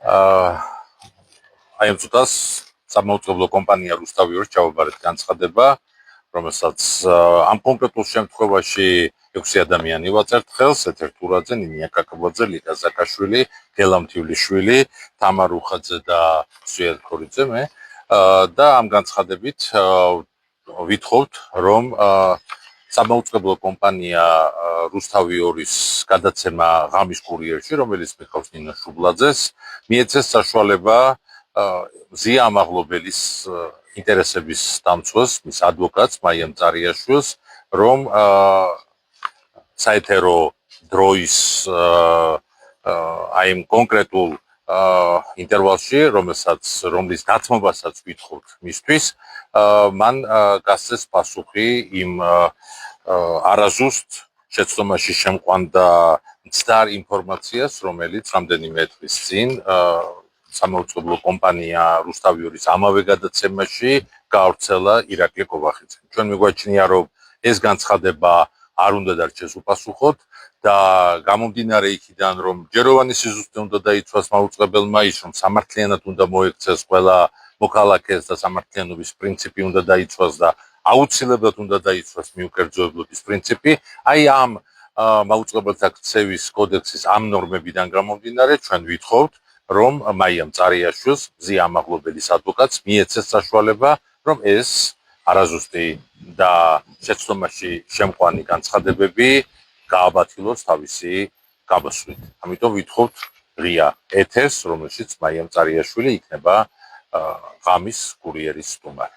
აი ამ წუთას სამაუწყებლო კომპანია რუსთავიორის ჩავაბარეთ განცხადება, რომელსაც ამ კონკრეტულ შემთხვევაში 6 ადამიანი ვაწერთ ხელს, ეთერ თურაძე, ნინია კაკაბაძე, ლიკა ზაკაშვილი, გელა მთიულიშვილი, თამარ უხაძე და სვიად ქორიძე მე და ამ განცხადებით ვითხოვთ, რომ სამაუწყებლო კომპანია რუსთავიორის გადაცემა ღამის კურიერში, რომელიც მიყავს ნინო შუბლაძეს, მიეცეს საშუალება ზია ამაღლობელის ინტერესების დამცვას, მის ადვოკატს მაია მწარიაშვილს, რომ საეთერო დროის აი იმ კონკრეტულ ინტერვალში, რომლის დათმობასაც ვითხოვთ მისთვის, მან გასცეს პასუხი იმ არაზუსტ შეცდომაში შემყვანდა მცდარ ინფორმაციას, რომელიც რამდენიმე დღის წინ სამაუწყებლო კომპანია რუსთავიორის ამავე გადაცემაში გაავრცელა ირაკლი კობახიძემ. ჩვენ მიგვაჩნია, რომ ეს განცხადება არ უნდა დარჩეს უპასუხოდ და გამომდინარე იქიდან, რომ ჯეროვანი სიზუსტე უნდა დაიცვას მაუწყებელმა, ის რომ სამართლიანად უნდა მოექცეს ყველა მოქალაქეს და სამართლიანობის პრინციპი უნდა დაიცვას და აუცილებლად უნდა დაიცვას მიუკერძოებლობის პრინციპი. აი ამ მაუწყებელთა ქცევის კოდექსის ამ ნორმებიდან გამომდინარე, ჩვენ ვითხოვთ, რომ მაია მწარიაშვილს, ზია ამაღლობელის ადვოკატს მიეცეს საშუალება, რომ ეს არაზუსტი და შეცდომაში შემყვანი განცხადებები გააბათილოს თავისი გამოსვლით. ამიტომ ვითხოვთ ღია ეთერს, რომელშიც მაია მწარიაშვილი იქნება ღამის კურიერის სტუმარი.